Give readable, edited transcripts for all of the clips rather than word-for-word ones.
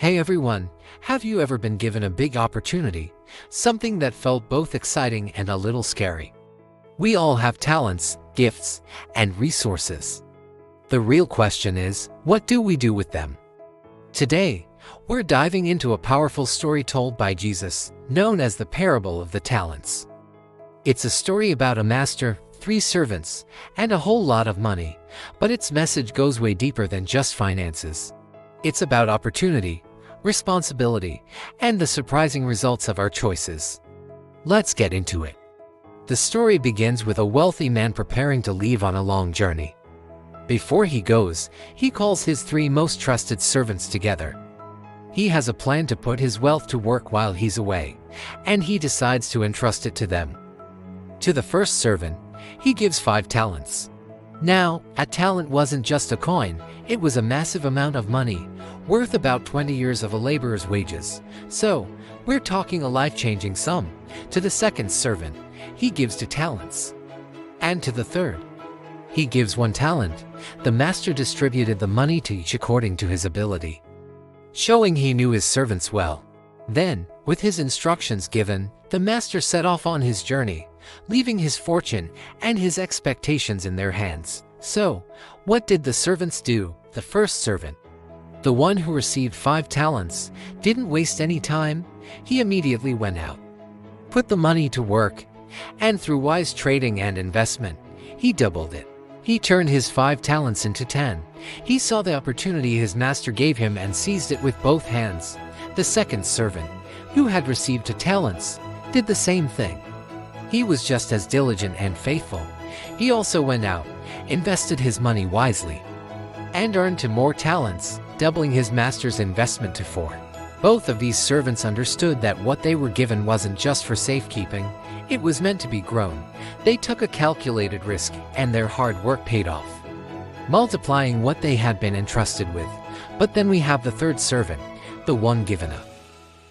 Hey everyone, have you ever been given a big opportunity, something that felt both exciting and a little scary? We all have talents, gifts, and resources. The real question is, what do we do with them? Today, we're diving into a powerful story told by Jesus, known as the parable of the talents. It's a story about a master, 3 servants, and a whole lot of money, but its message goes way deeper than just finances. It's about opportunity, responsibility, and the surprising results of our choices. Let's get into it. The story begins with a wealthy man preparing to leave on a long journey. Before he goes, he calls his 3 most trusted servants together. He has a plan to put his wealth to work while he's away, and he decides to entrust it to them. To the first servant, he gives 5 talents. Now, a talent wasn't just a coin, it was a massive amount of money, worth about 20 years of a laborer's wages. So, we're talking a life-changing sum. To the second servant, he gives 2 talents. And to the third, he gives 1 talent. The master distributed the money to each according to his ability, showing he knew his servants well. Then, with his instructions given, the master set off on his journey, leaving his fortune and his expectations in their hands. So, what did the servants do? The first servant, the one who received 5 talents, didn't waste any time. He immediately went out, put the money to work, and through wise trading and investment, he doubled it. He turned his 5 talents into 10. He saw the opportunity his master gave him and seized it with both hands. The second servant, who had received 2 talents, did the same thing. He was just as diligent and faithful. He also went out, invested his money wisely, and earned 2 more talents, doubling his master's investment to 4. Both of these servants understood that what they were given wasn't just for safekeeping, it was meant to be grown. They took a calculated risk, and their hard work paid off, multiplying what they had been entrusted with. But then we have the third servant, the one given a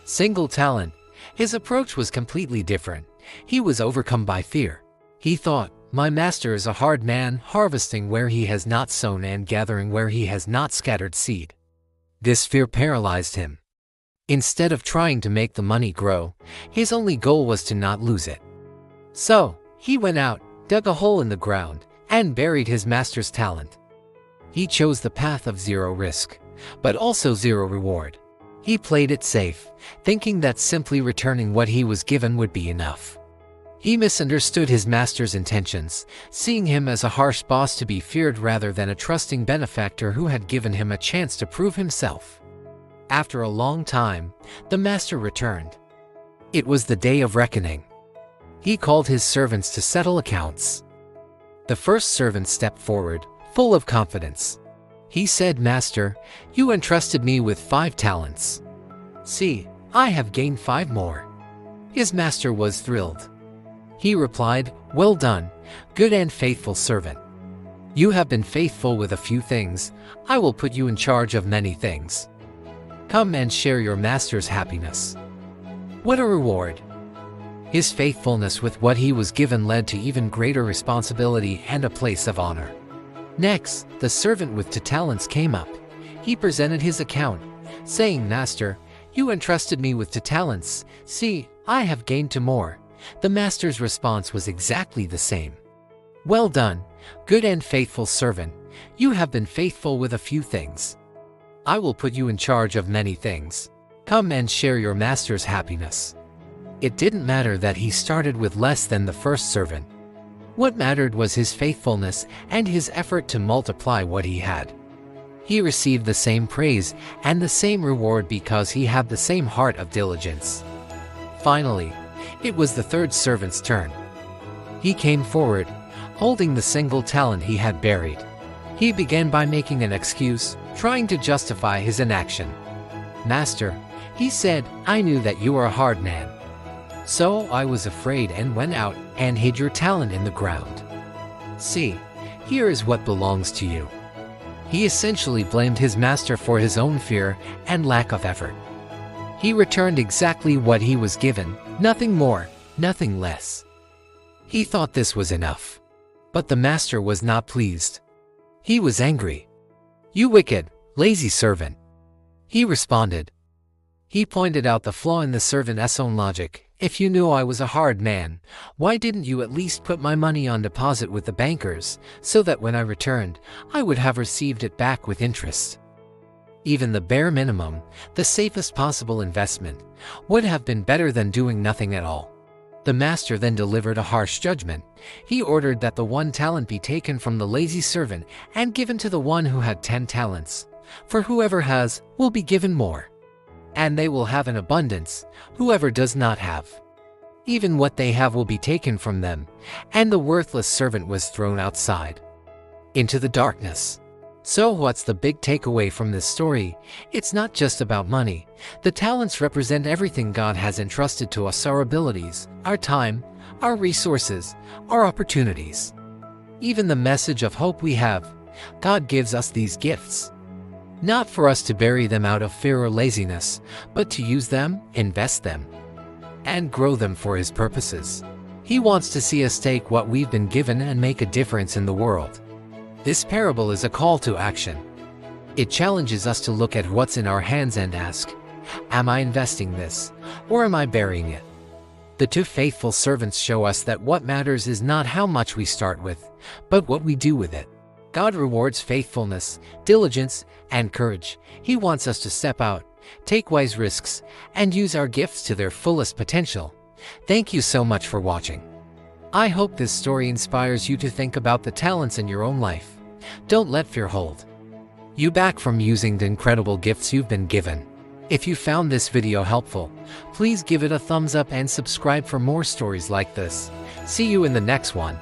single talent. His approach was completely different. He was overcome by fear. He thought, "My master is a hard man, harvesting where he has not sown and gathering where he has not scattered seed." This fear paralyzed him. Instead of trying to make the money grow, his only goal was to not lose it. So, he went out, dug a hole in the ground, and buried his master's talent. He chose the path of 0 risk, but also 0 reward. He played it safe, thinking that simply returning what he was given would be enough. He misunderstood his master's intentions, seeing him as a harsh boss to be feared rather than a trusting benefactor who had given him a chance to prove himself. After a long time, the master returned. It was the day of reckoning. He called his servants to settle accounts. The first servant stepped forward, full of confidence. He said, "Master, you entrusted me with 5 talents. See, I have gained 5 more." His master was thrilled. He replied, "Well done, good and faithful servant. You have been faithful with a few things. I will put you in charge of many things. Come and share your master's happiness." What a reward! His faithfulness with what he was given led to even greater responsibility and a place of honor. Next, the servant with 2 talents came up. He presented his account, saying, "Master, you entrusted me with 2 talents. See, I have gained 2 more." The master's response was exactly the same. "Well done, good and faithful servant. You have been faithful with a few things. I will put you in charge of many things. Come and share your master's happiness." It didn't matter that he started with less than the first servant. What mattered was his faithfulness and his effort to multiply what he had. He received the same praise and the same reward because he had the same heart of diligence. Finally, it was the third servant's turn. He came forward, holding the single talent he had buried. He began by making an excuse, trying to justify his inaction. "Master," he said, "I knew that you are a hard man. So I was afraid and went out and hid your talent in the ground. See, here is what belongs to you." He essentially blamed his master for his own fear and lack of effort. He returned exactly what he was given, nothing more, nothing less. He thought this was enough. But the master was not pleased. He was angry. "You wicked, lazy servant," he responded. He pointed out the flaw in the servant's own logic. If you knew I was a hard man, why didn't you at least put my money on deposit with the bankers, so that when I returned, I would have received it back with interest? Even the bare minimum, the safest possible investment, would have been better than doing nothing at all. The master then delivered a harsh judgment. He ordered that the 1 talent be taken from the lazy servant and given to the one who had 10 talents. For whoever has will be given more, and they will have an abundance. Whoever does not have, even what they have will be taken from them. And the worthless servant was thrown outside into the darkness. So what's the big takeaway from this story? It's not just about money. The talents represent everything God has entrusted to us: our abilities, our time, our resources, our opportunities. Even the message of hope we have. God gives us these gifts, not for us to bury them out of fear or laziness, but to use them, invest them, and grow them for His purposes. He wants to see us take what we've been given and make a difference in the world. This parable is a call to action. It challenges us to look at what's in our hands and ask, am I investing this, or am I burying it? The 2 faithful servants show us that what matters is not how much we start with, but what we do with it. God rewards faithfulness, diligence, and courage. He wants us to step out, take wise risks, and use our gifts to their fullest potential. Thank you so much for watching. I hope this story inspires you to think about the talents in your own life. Don't let fear hold you back from using the incredible gifts you've been given. If you found this video helpful, please give it a thumbs up and subscribe for more stories like this. See you in the next one.